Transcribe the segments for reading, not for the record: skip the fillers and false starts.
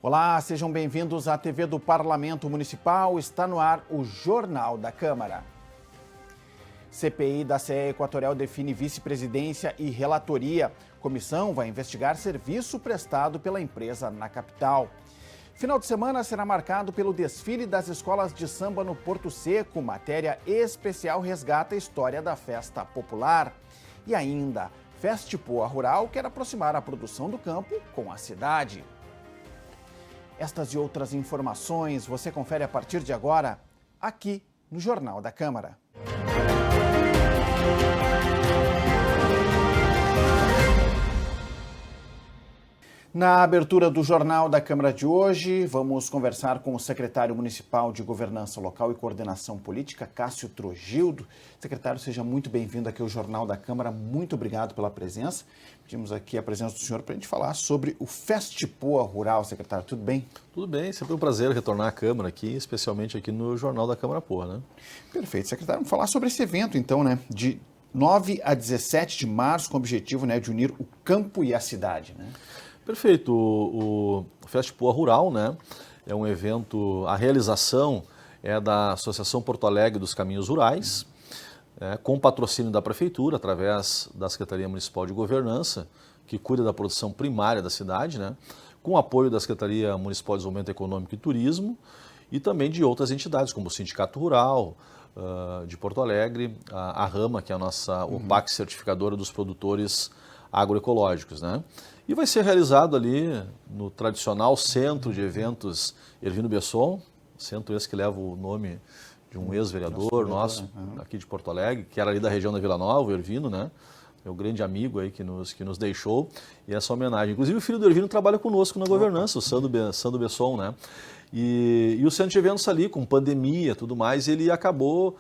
Olá, sejam bem-vindos à TV do Parlamento Municipal. Está no ar o Jornal da Câmara. CPI da CE Equatorial define vice-presidência e relatoria. Comissão vai investigar serviço prestado pela empresa na capital. Final de semana será marcado pelo desfile das escolas de samba no Porto Seco. Matéria especial resgata a história da festa popular. E ainda, Festipoa Rural quer aproximar a produção do campo com a cidade. Estas e outras informações você confere a partir de agora, aqui no Jornal da Câmara. Na abertura do Jornal da Câmara de hoje, vamos conversar com o secretário municipal de Governança Local e Coordenação Política, Cássio Trogildo. Secretário, seja muito bem-vindo aqui ao Jornal da Câmara. Muito obrigado pela presença. Pedimos aqui a presença do senhor para a gente falar sobre o Festipoa Rural, secretário. Tudo bem? Tudo bem, sempre um prazer retornar à Câmara aqui, especialmente aqui no Jornal da Câmara Poa, né? Perfeito. Secretário, vamos falar sobre esse evento, então, né? De 9 a 17 de março, com o objetivo, né, de unir o campo e a cidade, né? Perfeito. O Festipoa Rural, né, é um evento, a realização é da Associação Porto Alegre dos Caminhos Rurais, com patrocínio da Prefeitura, através da Secretaria Municipal de Governança, que cuida da produção primária da cidade, né, com apoio da Secretaria Municipal de Desenvolvimento Econômico e Turismo e também de outras entidades, como o Sindicato Rural de Porto Alegre, a Rama, que é a nossa OPAC certificadora dos produtores agroecológicos, né? E vai ser realizado ali no tradicional centro de eventos Ervino Besson, centro esse que leva o nome de um ex-vereador nosso aqui de Porto Alegre, que era ali da região da Vila Nova, o Ervino, né? Meu grande amigo aí que nos deixou, e essa homenagem. Inclusive o filho do Ervino trabalha conosco na governança, o Sandro Besson, né? E o centro de eventos ali, com pandemia e tudo mais, ele acabou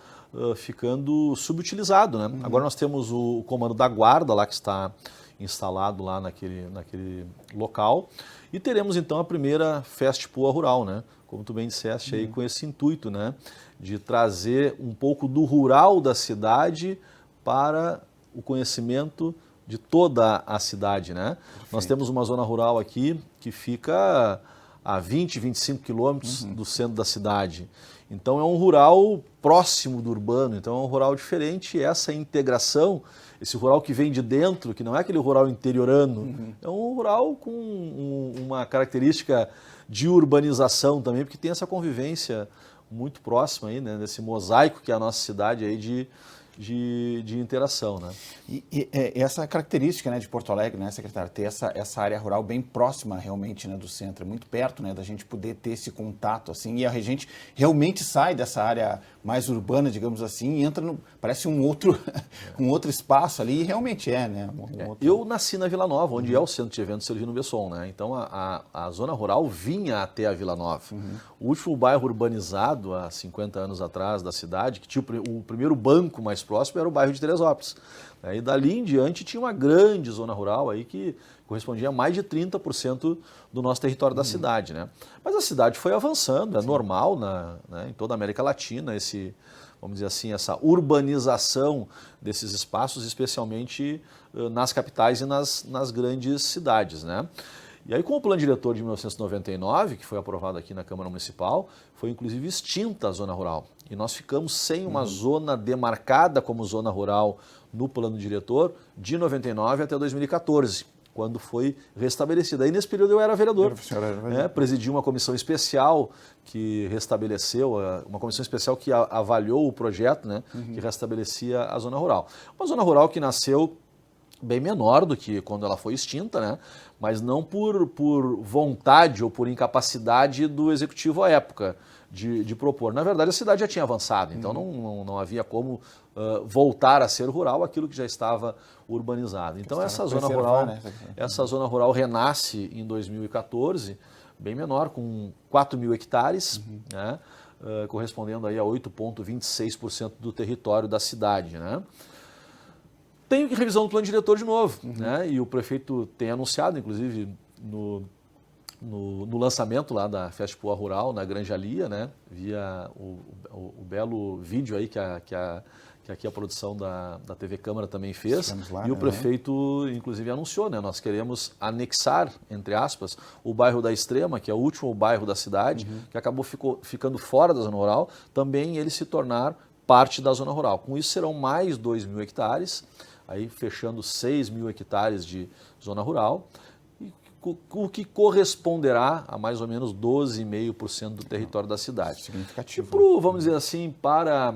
ficando subutilizado, né? Agora nós temos o comando da guarda lá que está instalado lá naquele local e teremos então a primeira Festipoa Rural, né? Como tu bem disseste aí, com esse intuito, né? De trazer um pouco do rural da cidade para o conhecimento de toda a cidade, né? Perfeito. Nós temos uma zona rural aqui que fica a 20, 25 quilômetros do centro da cidade. Então é um rural próximo do urbano, então é um rural diferente. E essa integração, esse rural que vem de dentro, que não é aquele rural interiorano, é um rural com uma característica de urbanização também, porque tem essa convivência muito próxima aí, né, desse mosaico que é a nossa cidade aí de interação, né? E essa característica, né, de Porto Alegre, né, secretário, ter essa área rural bem próxima realmente, né, do centro, é muito perto, né, da gente poder ter esse contato, assim, e a gente realmente sai dessa área mais urbana, digamos assim, e entra parece um outro espaço ali, e realmente né? Eu nasci na Vila Nova, onde é o centro de eventos Ervino Besson, né? Então a zona rural vinha até a Vila Nova. O último bairro urbanizado, há 50 anos atrás, da cidade, que tinha o primeiro banco mais próximo, era o bairro de Teresópolis. E dali em diante tinha uma grande zona rural aí que correspondia a mais de 30% do nosso território da cidade, né? Mas a cidade foi avançando, é normal né, em toda a América Latina vamos dizer assim, essa urbanização desses espaços, especialmente nas capitais e nas grandes cidades, né? E aí, com o plano diretor de 1999, que foi aprovado aqui na Câmara Municipal, foi inclusive extinta a zona rural. E nós ficamos sem uma zona demarcada como zona rural no plano diretor de 99 até 2014, quando foi restabelecida. Aí, nesse período, eu era vereador. Presidi uma comissão especial que restabeleceu, uma comissão especial que avaliou o projeto, né, que restabelecia a zona rural. Uma zona rural que nasceu bem menor do que quando ela foi extinta, né? Mas não por vontade ou por incapacidade do executivo à época de propor. Na verdade, a cidade já tinha avançado, então não havia como voltar a ser rural aquilo que já estava urbanizado. Então essa zona rural renasce em 2014, bem menor, com 4 mil hectares, né? Correspondendo aí a 8,26% do território da cidade, né? Tem revisão do plano diretor de novo, né? E o prefeito tem anunciado, inclusive, no lançamento lá da Festipoa Rural, na Granja Lia, né? Via o belo vídeo aí que que aqui a produção da TV Câmara também fez, lá, e o prefeito, inclusive, anunciou, né? Nós queremos anexar, entre aspas, o bairro da Extrema, que é o último bairro da cidade, que acabou ficando fora da zona rural, também ele se tornar parte da zona rural. Com isso serão mais 2.000 hectares, aí fechando 6.000 hectares de zona rural, o que corresponderá a mais ou menos 12,5% do território da cidade. Significativo. Vamos dizer assim, para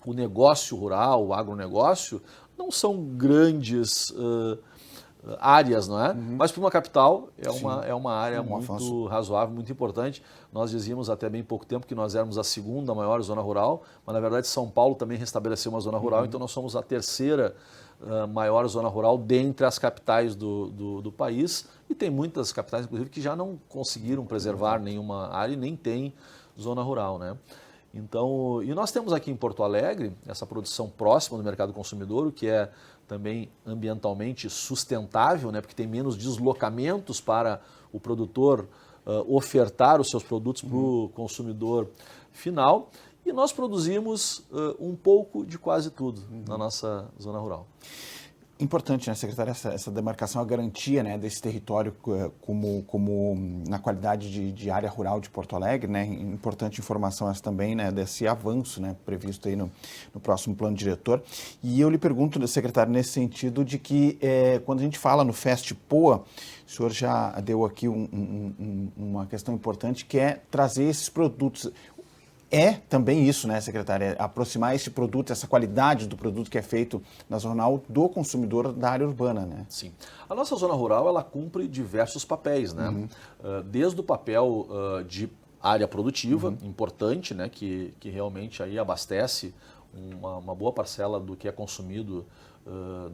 o negócio rural, o agronegócio, não são grandes áreas, não é? Mas para uma capital é uma área muito razoável, muito importante. Nós dizíamos até bem pouco tempo que nós éramos a segunda maior zona rural, mas na verdade São Paulo também restabeleceu uma zona rural, então nós somos a terceira maior zona rural dentre as capitais do país, e tem muitas capitais, inclusive, que já não conseguiram preservar nenhuma área e nem tem zona rural, né? Então, e nós temos aqui em Porto Alegre essa produção próxima do mercado consumidor, o que é também ambientalmente sustentável, né? Porque tem menos deslocamentos para o produtor ofertar os seus produtos para o consumidor final. E nós produzimos um pouco de quase tudo na nossa zona rural. Importante, né, secretário, essa demarcação, a garantia, né, desse território como na qualidade de área rural de Porto Alegre, né, importante informação essa também, né, desse avanço, né, previsto aí no próximo plano diretor. E eu lhe pergunto, secretário, nesse sentido de que quando a gente fala no FestPoa, o senhor já deu aqui uma questão importante, que é trazer esses produtos. É também isso, né, secretária? Aproximar esse produto, essa qualidade do produto que é feito na zona rural do consumidor da área urbana, né? Sim. A nossa zona rural, ela cumpre diversos papéis, né? Desde o papel de área produtiva, importante, né, que realmente aí abastece uma boa parcela do que é consumido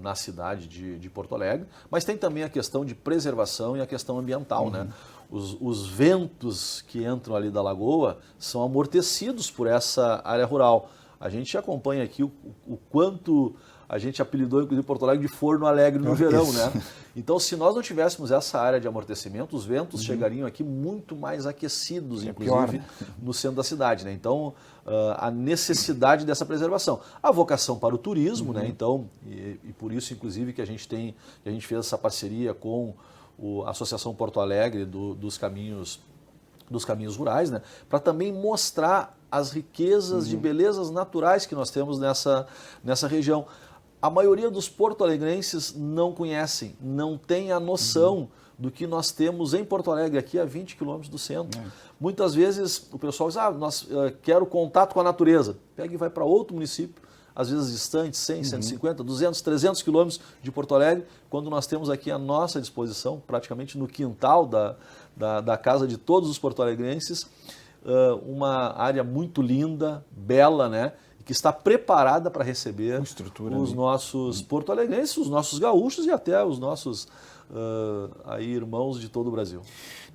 na cidade de Porto Alegre, mas tem também a questão de preservação e a questão ambiental, né? Os ventos que entram ali da lagoa são amortecidos por essa área rural. A gente acompanha aqui o quanto a gente apelidou, inclusive, Porto Alegre de Forno Alegre no verão, né? Então, se nós não tivéssemos essa área de amortecimento, os ventos chegariam aqui muito mais aquecidos, inclusive, no centro da cidade, né? Então, a necessidade dessa preservação. A vocação para o turismo, né? Então, e por isso, inclusive, que a gente fez essa parceria com a Associação Porto Alegre dos caminhos rurais, né? Para também mostrar as riquezas de belezas naturais que nós temos nessa região. A maioria dos porto-alegrenses não conhecem, não tem a noção do que nós temos em Porto Alegre, aqui a 20 quilômetros do centro. Muitas vezes o pessoal diz, nós quero contato com a natureza. Pega e vai para outro município, às vezes distante, 100, 150, 200, 300 quilômetros de Porto Alegre, quando nós temos aqui à nossa disposição, praticamente no quintal da casa de todos os porto-alegrenses, uma área muito linda, bela, né? Que está preparada para receber os nossos porto-alegrenses, os nossos gaúchos e até os nossos irmãos de todo o Brasil.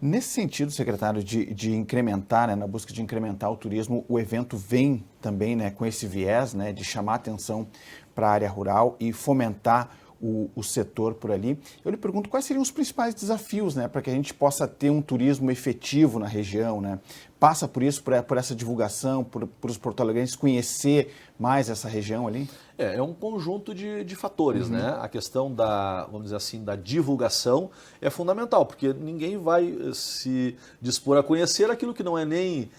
Nesse sentido, secretário, de incrementar, né, na busca de incrementar o turismo, o evento vem também, né, com esse viés, né, de chamar atenção para a área rural e fomentar o setor por ali. Eu lhe pergunto quais seriam os principais desafios, né, para que a gente possa ter um turismo efetivo na região, né? Passa por isso, por essa divulgação, por os porto-alegrenses conhecer mais essa região ali? É um conjunto de fatores, né? A questão vamos dizer assim, da divulgação é fundamental, porque ninguém vai se dispor a conhecer aquilo que não é nem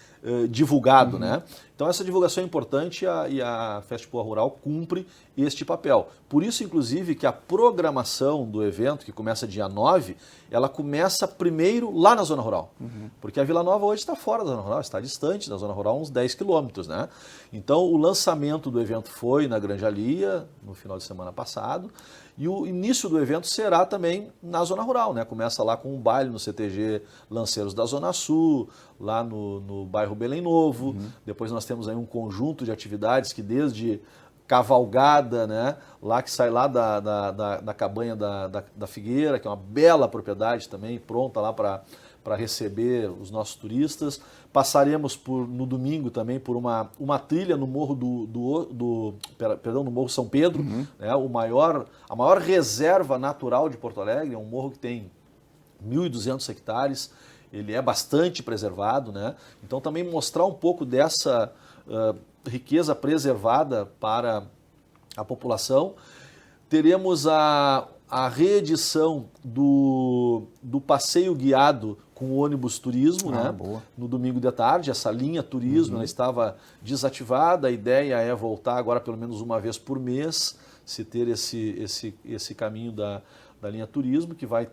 divulgado, né? Então essa divulgação é importante e a FestPoa Rural cumpre este papel. Por isso, inclusive, que a programação do evento, que começa dia 9, ela começa primeiro lá na zona rural. Porque a Vila Nova hoje está fora da zona rural, está distante da zona rural, uns 10 quilômetros, né? Então o lançamento do evento foi na Granja Lia, no final de semana passado, e o início do evento será também na zona rural, né? Começa lá com um baile no CTG Lanceiros da Zona Sul, lá no bairro Belém Novo. Depois nós temos aí um conjunto de atividades que desde cavalgada, né? Lá que sai lá da cabanha da Figueira, que é uma bela propriedade também, pronta lá para receber os nossos turistas. Passaremos no domingo também por uma trilha no Morro no Morro São Pedro, né? A maior reserva natural de Porto Alegre, é um morro que tem 1.200 hectares, ele é bastante preservado, né? Então também mostrar um pouco dessa riqueza preservada para a população. Teremos a reedição do passeio guiado com o ônibus turismo, né? Boa. No domingo de tarde. Essa linha turismo ela estava desativada, a ideia é voltar agora pelo menos uma vez por mês, se ter esse caminho da linha turismo, que vai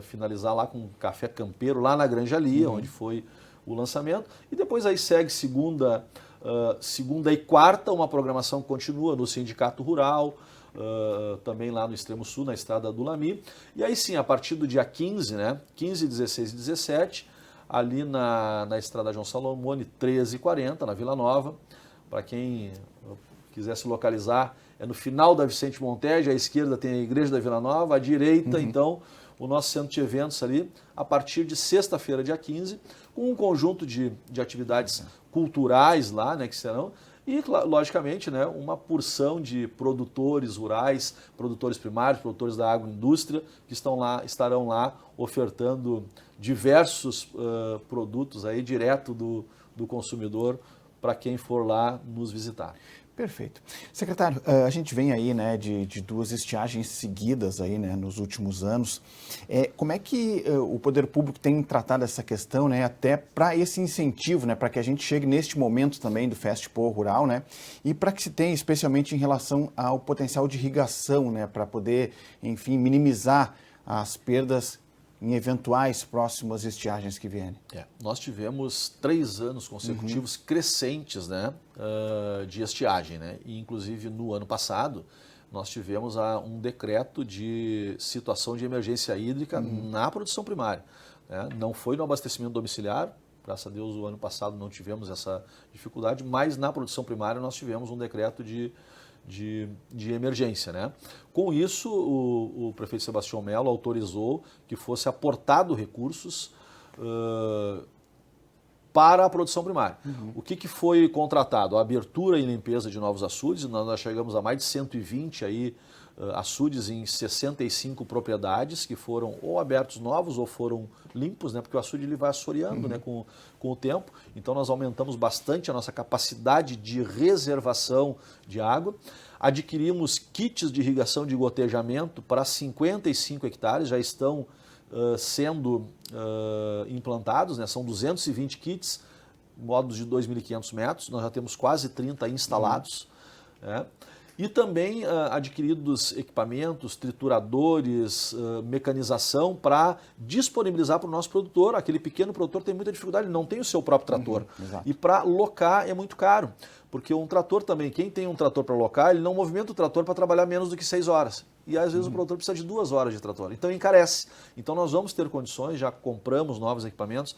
finalizar lá com um café campeiro lá na Granja Lia, onde foi o lançamento, e depois aí segue segunda e quarta, uma programação que continua no Sindicato Rural, também lá no Extremo Sul, na Estrada do Lami. E aí sim, a partir do dia 15, né, 15, 16 e 17, ali na Estrada João Salomone, 13h40, na Vila Nova. Para quem quiser se localizar, é no final da Vicente Montejo, à esquerda tem a Igreja da Vila Nova, à direita, então, o nosso centro de eventos ali, a partir de sexta-feira, dia 15, com um conjunto de atividades culturais lá, né, que serão, e, logicamente, né, uma porção de produtores rurais, produtores primários, produtores da agroindústria, que estarão lá ofertando diversos produtos aí direto do consumidor para quem for lá nos visitar. Perfeito. Secretário, a gente vem aí, né, de duas estiagens seguidas aí, né, nos últimos anos. Como é que o poder público tem tratado essa questão, né, até para esse incentivo, né, para que a gente chegue neste momento também do Festival Rural, né, e para que se tenha, especialmente em relação ao potencial de irrigação, né, para poder, enfim, minimizar as perdas em eventuais próximas estiagens que vierem? Nós tivemos 3 anos consecutivos crescentes, né, de estiagem, né? E, inclusive, no ano passado, nós tivemos um decreto de situação de emergência hídrica na produção primária, né? Não foi no abastecimento domiciliar, graças a Deus o ano passado não tivemos essa dificuldade, mas na produção primária nós tivemos um decreto de emergência, né? Com isso, o prefeito Sebastião Melo autorizou que fosse aportado recursos para a produção primária. O que foi contratado? A abertura e limpeza de novos açudes. Nós chegamos a mais de 120 aí, açudes em 65 propriedades que foram ou abertos novos ou foram limpos, né? Porque o açude ele vai assoreando, né? com o tempo. Então nós aumentamos bastante a nossa capacidade de reservação de água. Adquirimos kits de irrigação de gotejamento para 55 hectares, já estão sendo implantados, né? São 220 kits, modos de 2.500 metros, nós já temos quase 30 instalados. Né? E também adquiridos equipamentos, trituradores, mecanização para disponibilizar para o nosso produtor. Aquele pequeno produtor tem muita dificuldade, ele não tem o seu próprio trator. E para locar é muito caro, porque um trator também, quem tem um trator para locar, ele não movimenta o trator para trabalhar menos do que 6 horas. E às vezes o produtor precisa de 2 horas de trator, então encarece. Então nós vamos ter condições, já compramos novos equipamentos,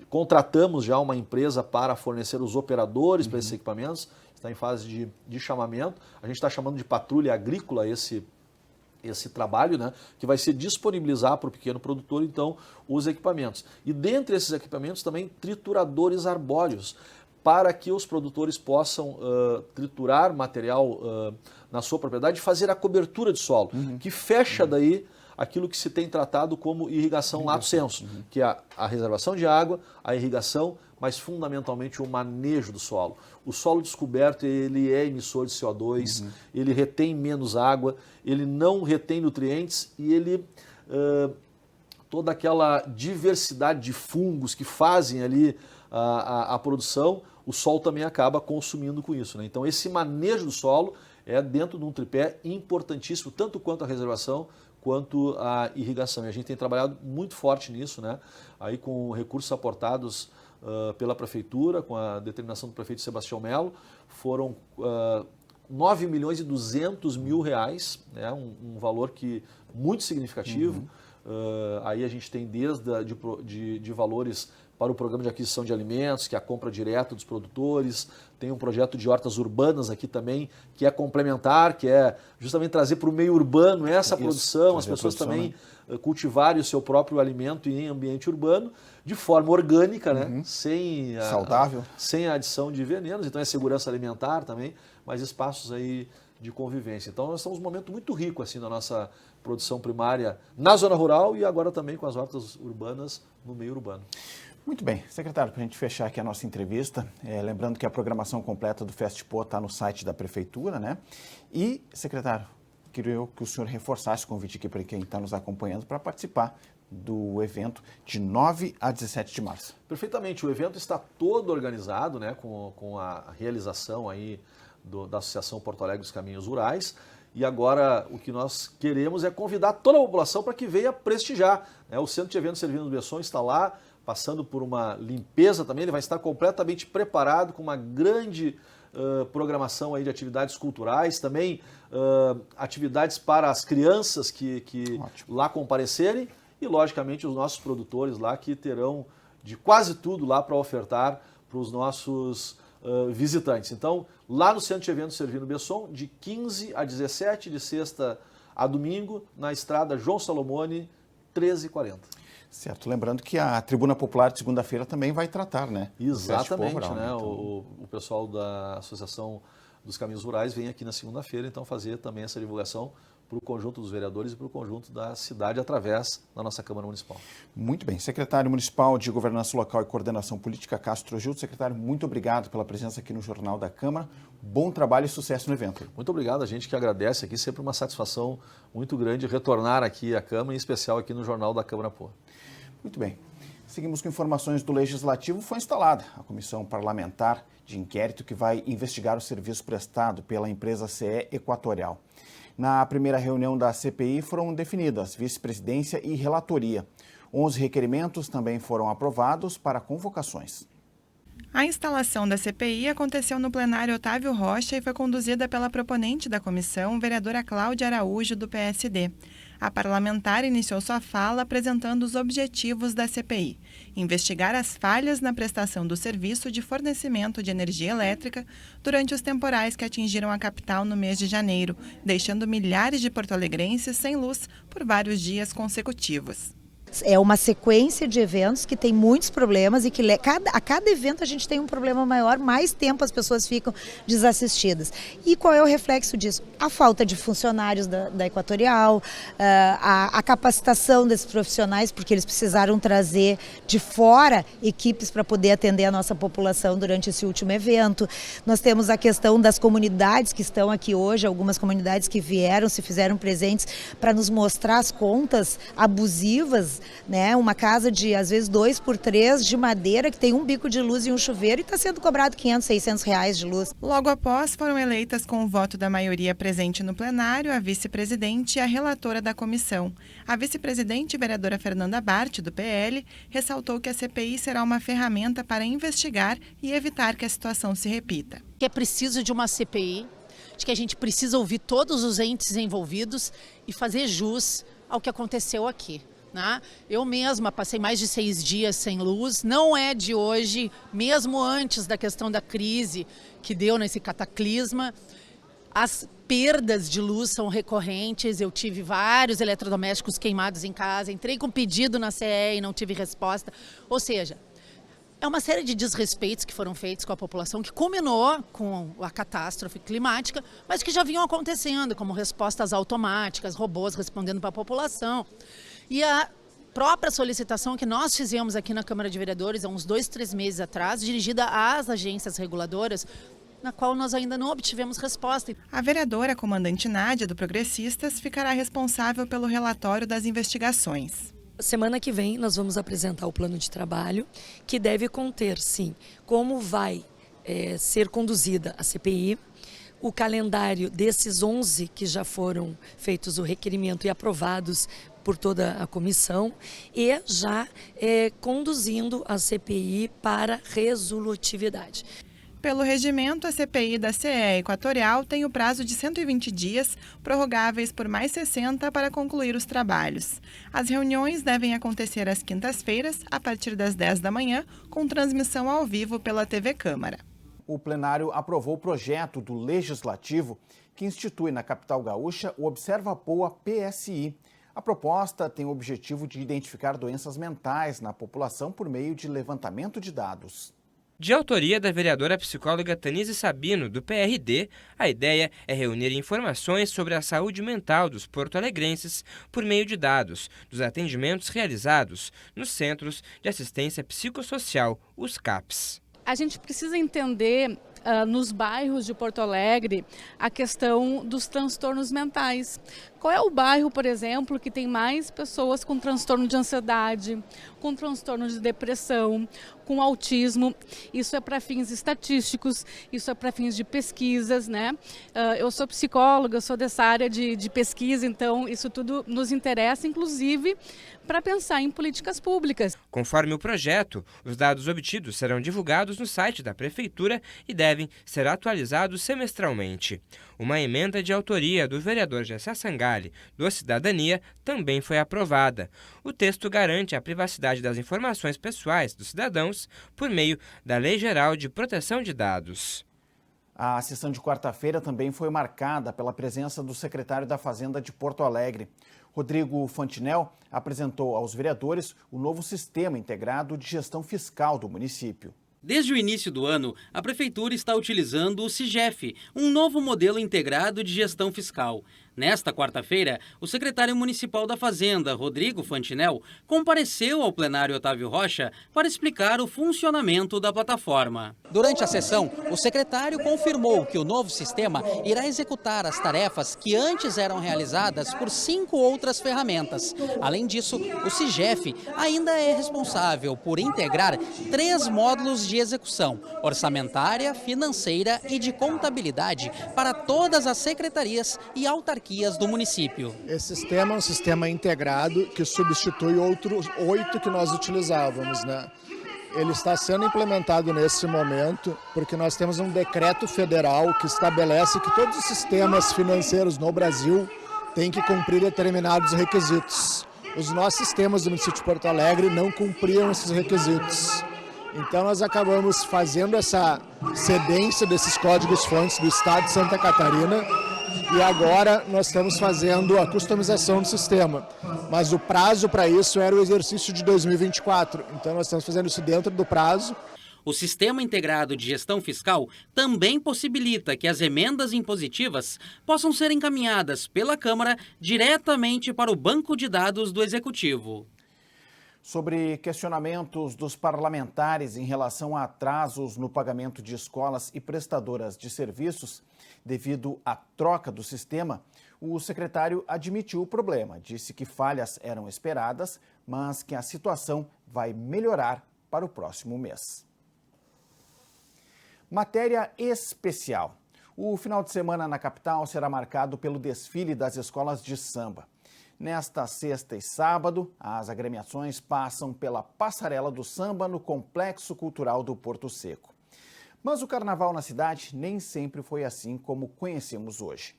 contratamos já uma empresa para fornecer os operadores para esses equipamentos, está em fase de chamamento. A gente está chamando de patrulha agrícola esse trabalho, né, que vai ser disponibilizar para o pequeno produtor, então, os equipamentos. E dentre esses equipamentos também trituradores arbóreos, para que os produtores possam triturar material na sua propriedade e fazer a cobertura de solo, que fecha daí aquilo que se tem tratado como irrigação lato sensu, que é a reservação de água, a irrigação, mas fundamentalmente o manejo do solo. O solo descoberto, ele é emissor de CO2, ele retém menos água, ele não retém nutrientes e ele, toda aquela diversidade de fungos que fazem ali a produção, o solo também acaba consumindo com isso, né? Então esse manejo do solo é dentro de um tripé importantíssimo, tanto quanto a reservação, quanto a irrigação. E a gente tem trabalhado muito forte nisso, né? Aí com recursos aportados pela Prefeitura, com a determinação do prefeito Sebastião Melo, foram 9.200.000 reais, né? Um valor muito significativo. Aí a gente tem desde de valores para o programa de aquisição de alimentos, que é a compra direta dos produtores, tem um projeto de hortas urbanas aqui também, que é complementar, que é justamente trazer para o meio urbano essa produção, as pessoas também cultivarem o seu próprio alimento em ambiente urbano, de forma orgânica, né? Saudável. Sem a adição de venenos, então é segurança alimentar também, mas espaços aí de convivência. Então nós estamos num momento muito rico assim na nossa produção primária na zona rural e agora também com as hortas urbanas no meio urbano. Muito bem, secretário, para a gente fechar aqui a nossa entrevista, lembrando que a programação completa do FestPo está no site da Prefeitura, né? E, secretário, queria que o senhor reforçasse o convite aqui para quem está nos acompanhando para participar do evento de 9 a 17 de março. Perfeitamente, o evento está todo organizado, né, com a realização aí da Associação Porto Alegre dos Caminhos Rurais. E agora o que nós queremos é convidar toda a população para que venha prestigiar, né? O Centro de Eventos Servilino Besson está lá, passando por uma limpeza também, ele vai estar completamente preparado com uma grande programação aí de atividades culturais, também atividades para as crianças que lá comparecerem e, logicamente, os nossos produtores lá que terão de quase tudo lá para ofertar para os nossos visitantes. Então, lá no Centro de Eventos Servilino Besson, de 15 a 17, de sexta a domingo, na estrada João Salomone, 1340. Certo, lembrando que a Tribuna Popular de segunda-feira também vai tratar, né? Exatamente, Rural, né? Então... O pessoal da Associação dos Caminhos Rurais vem aqui na segunda-feira, então fazer também essa divulgação para o conjunto dos vereadores e para o conjunto da cidade através da nossa Câmara Municipal. Muito bem. Secretário Municipal de Governança Local e Coordenação Política, Castro Gil. Secretário, muito obrigado pela presença aqui no Jornal da Câmara. Bom trabalho e sucesso no evento. Muito obrigado, a gente que agradece aqui, sempre uma satisfação muito grande retornar aqui à Câmara, em especial aqui no Jornal da Câmara Poa. Muito bem. Seguimos com informações do Legislativo. Foi instalada a Comissão Parlamentar de Inquérito que vai investigar o serviço prestado pela empresa CE Equatorial. Na primeira reunião da CPI foram definidas vice-presidência e relatoria. 11 requerimentos também foram aprovados para convocações. A instalação da CPI aconteceu no plenário Otávio Rocha e foi conduzida pela proponente da comissão, vereadora Cláudia Araújo, do PSD. A parlamentar iniciou sua fala apresentando os objetivos da CPI: investigar as falhas na prestação do serviço de fornecimento de energia elétrica durante os temporais que atingiram a capital no mês de janeiro, deixando milhares de porto-alegrenses sem luz por vários dias consecutivos. É uma sequência de eventos que tem muitos problemas e que a cada evento a gente tem um problema maior, mais tempo as pessoas ficam desassistidas. E qual é o reflexo disso? A falta de funcionários da Equatorial, a capacitação desses profissionais, porque eles precisaram trazer de fora equipes para poder atender a nossa população durante esse último evento. Nós temos a questão das comunidades que estão aqui hoje, algumas comunidades que vieram, se fizeram presentes para nos mostrar as contas abusivas, né? Uma casa de, às vezes, 2x3 de madeira que tem um bico de luz e um chuveiro e está sendo cobrado R$500, R$600 de luz. Logo após, foram eleitas com o voto da maioria presente no plenário a vice-presidente e a relatora da comissão. A vice-presidente, vereadora Fernanda Bart, do PL, ressaltou que a CPI será uma ferramenta para investigar e evitar que a situação se repita. É preciso de uma CPI, de que a gente precisa ouvir todos os entes envolvidos e fazer jus ao que aconteceu aqui. Eu mesma passei mais de 6 dias sem luz, não é de hoje, mesmo antes da questão da crise que deu nesse cataclisma, as perdas de luz são recorrentes, eu tive vários eletrodomésticos queimados em casa, entrei com pedido na CE e não tive resposta, ou seja, é uma série de desrespeitos que foram feitos com a população, que culminou com a catástrofe climática, mas que já vinham acontecendo, como respostas automáticas, robôs respondendo para a população. E a própria solicitação que nós fizemos aqui na Câmara de Vereadores há uns 2, 3 meses atrás, dirigida às agências reguladoras, na qual nós ainda não obtivemos resposta. A vereadora comandante Nádia, do Progressistas, ficará responsável pelo relatório das investigações. Semana que vem nós vamos apresentar o plano de trabalho, que deve conter, sim, como vai ser conduzida a CPI, o calendário desses 11 que já foram feitos o requerimento e aprovados por toda a comissão e já conduzindo a CPI para resolutividade. Pelo regimento, a CPI da CE Equatorial tem o prazo de 120 dias, prorrogáveis por mais 60 para concluir os trabalhos. As reuniões devem acontecer às quintas-feiras, a partir das 10 da manhã, com transmissão ao vivo pela TV Câmara. O plenário aprovou o projeto do Legislativo que institui na capital gaúcha o Observa Poa PSI. A proposta tem o objetivo de identificar doenças mentais na população por meio de levantamento de dados. De autoria da vereadora psicóloga Tanise Sabino, do PRD, a ideia é reunir informações sobre a saúde mental dos porto-alegrenses por meio de dados dos atendimentos realizados nos Centros de Assistência Psicossocial, os CAPs. A gente precisa entender nos bairros de Porto Alegre a questão dos transtornos mentais. Qual é o bairro, por exemplo, que tem mais pessoas com transtorno de ansiedade, com transtorno de depressão, com autismo? Isso é para fins estatísticos, isso é para fins de pesquisas, né? Eu sou psicóloga, eu sou dessa área de pesquisa, então isso tudo nos interessa, inclusive, para pensar em políticas públicas. Conforme o projeto, os dados obtidos serão divulgados no site da Prefeitura e devem ser atualizados semestralmente. Uma emenda de autoria do vereador Gessé Sangalli, do Cidadania, também foi aprovada. O texto garante a privacidade das informações pessoais dos cidadãos por meio da Lei Geral de Proteção de Dados. A sessão de quarta-feira também foi marcada pela presença do secretário da Fazenda de Porto Alegre. Rodrigo Fantinel apresentou aos vereadores o novo sistema integrado de gestão fiscal do município. Desde o início do ano, a Prefeitura está utilizando o SIGEF, um novo modelo integrado de gestão fiscal. Nesta quarta-feira, o secretário municipal da Fazenda, Rodrigo Fantinel, compareceu ao plenário Otávio Rocha para explicar o funcionamento da plataforma. Durante a sessão, o secretário confirmou que o novo sistema irá executar as tarefas que antes eram realizadas por 5 outras ferramentas. Além disso, o SIGEF ainda é responsável por integrar 3 módulos de execução: orçamentária, financeira e de contabilidade para todas as secretarias e autarquias do município. Esse sistema é um sistema integrado que substitui outros 8 que nós utilizávamos, né? Ele está sendo implementado nesse momento porque nós temos um decreto federal que estabelece que todos os sistemas financeiros no Brasil têm que cumprir determinados requisitos. Os nossos sistemas do município de Porto Alegre não cumpriam esses requisitos. Então nós acabamos fazendo essa cedência desses códigos-fontes do estado de Santa Catarina e agora nós estamos fazendo a customização do sistema. Mas o prazo para isso era o exercício de 2024, então nós estamos fazendo isso dentro do prazo. O Sistema Integrado de Gestão Fiscal também possibilita que as emendas impositivas possam ser encaminhadas pela Câmara diretamente para o banco de dados do Executivo. Sobre questionamentos dos parlamentares em relação a atrasos no pagamento de escolas e prestadoras de serviços devido à troca do sistema, o secretário admitiu o problema, disse que falhas eram esperadas, mas que a situação vai melhorar para o próximo mês. Matéria especial. O final de semana na capital será marcado pelo desfile das escolas de samba. Nesta sexta e sábado, as agremiações passam pela Passarela do Samba no Complexo Cultural do Porto Seco. Mas o carnaval na cidade nem sempre foi assim como conhecemos hoje.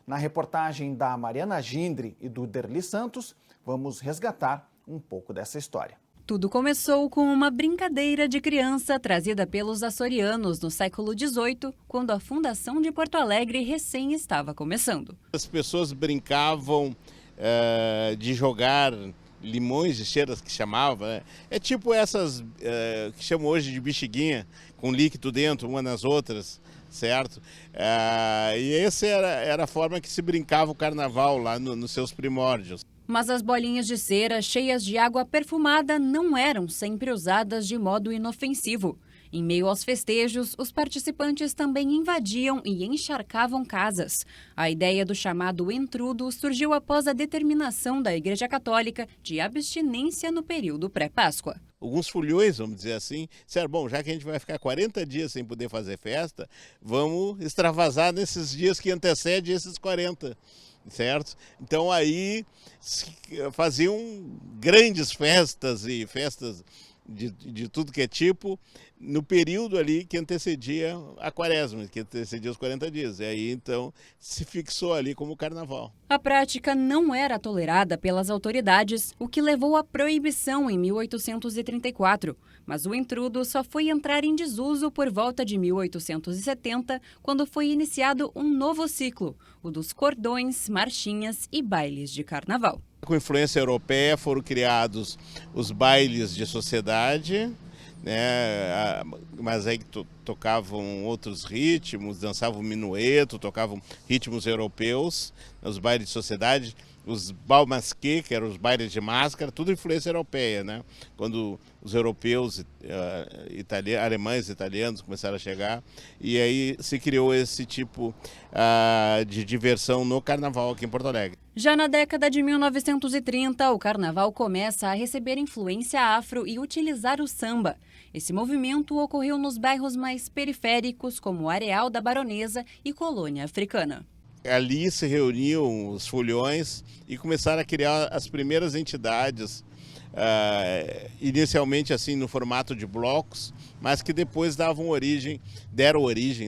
Na reportagem da Mariana Gindre e do Derli Santos, vamos resgatar um pouco dessa história. Tudo começou com uma brincadeira de criança trazida pelos açorianos no século XVIII, quando a fundação de Porto Alegre recém estava começando. As pessoas brincavam de jogar limões de cheiras, que chamava, né? É tipo essas que chamam hoje de bexiguinha, com líquido dentro, uma nas outras, certo? E essa era a forma que se brincava o carnaval lá nos seus primórdios. Mas as bolinhas de cera cheias de água perfumada não eram sempre usadas de modo inofensivo. Em meio aos festejos, os participantes também invadiam e encharcavam casas. A ideia do chamado entrudo surgiu após a determinação da Igreja Católica de abstinência no período pré-Páscoa. Alguns fulhões, vamos dizer assim, disseram, bom, já que a gente vai ficar 40 dias sem poder fazer festa, vamos extravasar nesses dias que antecedem esses 40. Certo? Então aí faziam grandes festas e festas de tudo que é tipo no período ali que antecedia a quaresma, que antecedia os 40 dias. E aí então se fixou ali como carnaval. A prática não era tolerada pelas autoridades, o que levou à proibição em 1834. Mas o entrudo só foi entrar em desuso por volta de 1870, quando foi iniciado um novo ciclo, o dos cordões, marchinhas e bailes de carnaval. Com influência europeia foram criados os bailes de sociedade, né? Mas aí tocavam outros ritmos, dançavam minueto, tocavam ritmos europeus, nos bailes de sociedade. Os balmasquê, que eram os bailes de máscara, tudo influência europeia, né? Quando os europeus, alemães e italianos começaram a chegar, e aí se criou esse tipo de diversão no carnaval aqui em Porto Alegre. Já na década de 1930, o carnaval começa a receber influência afro e utilizar o samba. Esse movimento ocorreu nos bairros mais periféricos, como Areal da Baronesa e Colônia Africana. Ali se reuniam os foliões e começaram a criar as primeiras entidades, inicialmente assim no formato de blocos, mas que depois deram origem,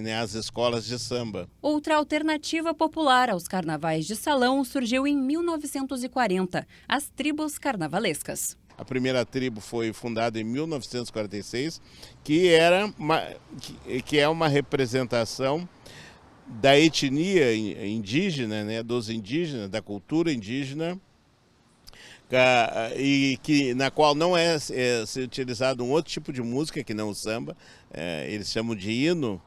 né, às escolas de samba. Outra alternativa popular aos carnavais de salão surgiu em 1940, as tribos carnavalescas. A primeira tribo foi fundada em 1946, que é uma representação da etnia indígena, né, dos indígenas, da cultura indígena, e na qual não é ser utilizado um outro tipo de música que não o samba. Eles chamam de hino,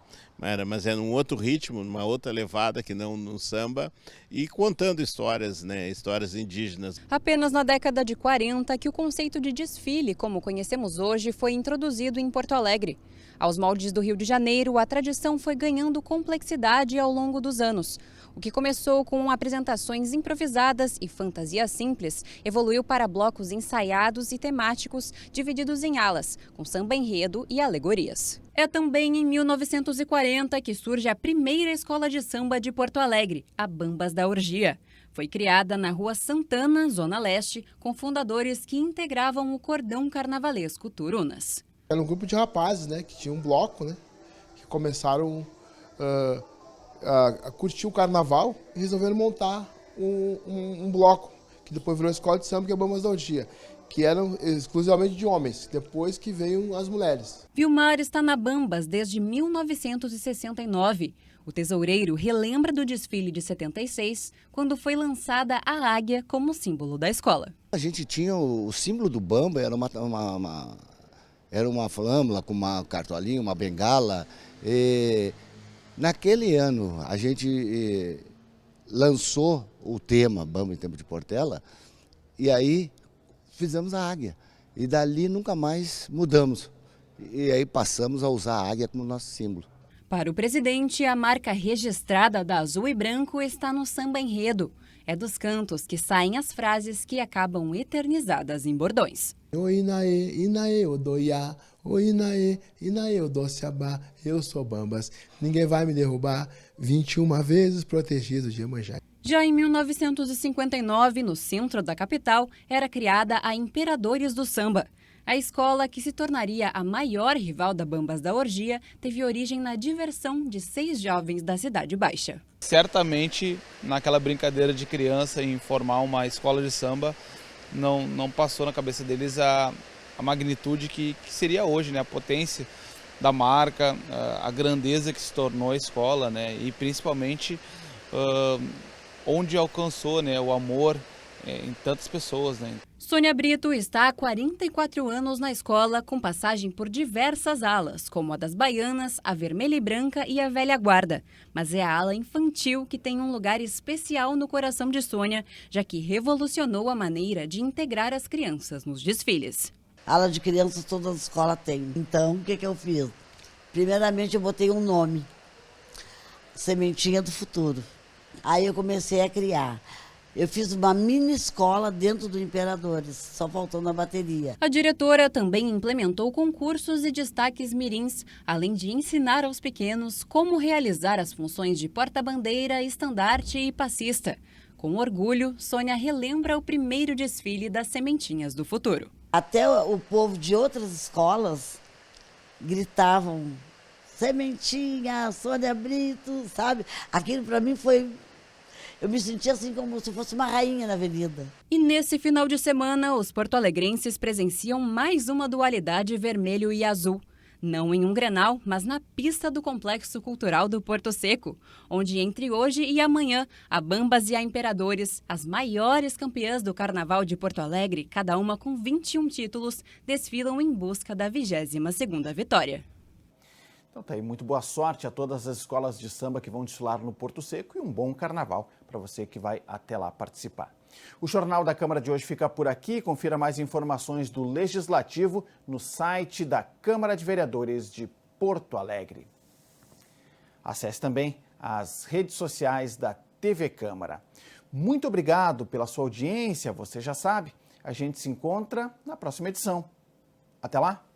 mas é num outro ritmo, numa outra levada que não no samba, e contando histórias, né, histórias indígenas. Apenas na década de 40 que o conceito de desfile, como conhecemos hoje, foi introduzido em Porto Alegre. Aos moldes do Rio de Janeiro, a tradição foi ganhando complexidade ao longo dos anos. O que começou com apresentações improvisadas e fantasias simples, evoluiu para blocos ensaiados e temáticos, divididos em alas, com samba-enredo e alegorias. É também em 1940 que surge a primeira escola de samba de Porto Alegre, a Bambas da Orgia. Foi criada na Rua Santana, Zona Leste, com fundadores que integravam o cordão carnavalesco Turunas. Era um grupo de rapazes, né, que tinha um bloco, né, que começaram a curtir o carnaval e resolveram montar um bloco, que depois virou a escola de samba, que é a Bambas da Orgia, que eram exclusivamente de homens, depois que veio as mulheres. Vilmar está na Bambas desde 1969. O tesoureiro relembra do desfile de 76, quando foi lançada a águia como símbolo da escola. A gente tinha o símbolo do Bamba, era uma flâmula com uma cartolinha, uma bengala. Naquele ano, a gente lançou o tema Bamba em Tempo de Portela e aí fizemos a águia. E dali nunca mais mudamos. E aí passamos a usar a águia como nosso símbolo. Para o presidente, a marca registrada da Azul e Branco está no samba-enredo. É dos cantos que saem as frases que acabam eternizadas em bordões. O Inaê, Inaê, Odoiá, o Inaê, Inaê, Odociabá, eu sou Bambas, ninguém vai me derrubar, 21 vezes protegido de Iemanjá. Já em 1959, no centro da capital, era criada a Imperadores do Samba. A escola, que se tornaria a maior rival da Bambas da Orgia, teve origem na diversão de 6 jovens da Cidade Baixa. Certamente, naquela brincadeira de criança em formar uma escola de samba, não passou na cabeça deles a magnitude que seria hoje, né? A potência da marca, a grandeza que se tornou a escola, né? E principalmente onde alcançou, né, o amor em tantas pessoas, né? Sônia Brito está há 44 anos na escola, com passagem por diversas alas, como a das Baianas, a Vermelha e Branca e a Velha Guarda. Mas é a ala infantil que tem um lugar especial no coração de Sônia, já que revolucionou a maneira de integrar as crianças nos desfiles. Ala de crianças toda a escola tem. Então, o que eu fiz? Primeiramente, eu botei um nome, Sementinha do Futuro. Aí eu comecei a criar. Eu fiz uma mini escola dentro do Imperadores, só faltando a bateria. A diretora também implementou concursos e destaques mirins, além de ensinar aos pequenos como realizar as funções de porta-bandeira, estandarte e passista. Com orgulho, Sônia relembra o primeiro desfile das Sementinhas do Futuro. Até o povo de outras escolas gritavam, Sementinha, Sônia Brito, sabe? Aquilo para mim foi... Eu me senti assim como se fosse uma rainha na avenida. E nesse final de semana, os porto-alegrenses presenciam mais uma dualidade vermelho e azul. Não em um Grenal, mas na pista do Complexo Cultural do Porto Seco, onde entre hoje e amanhã, a Bambas e a Imperadores, as maiores campeãs do Carnaval de Porto Alegre, cada uma com 21 títulos, desfilam em busca da 22ª vitória. Então tá aí, muito boa sorte a todas as escolas de samba que vão desfilar no Porto Seco e um bom carnaval para você que vai até lá participar. O Jornal da Câmara de hoje fica por aqui. Confira mais informações do Legislativo no site da Câmara de Vereadores de Porto Alegre. Acesse também as redes sociais da TV Câmara. Muito obrigado pela sua audiência, você já sabe. A gente se encontra na próxima edição. Até lá!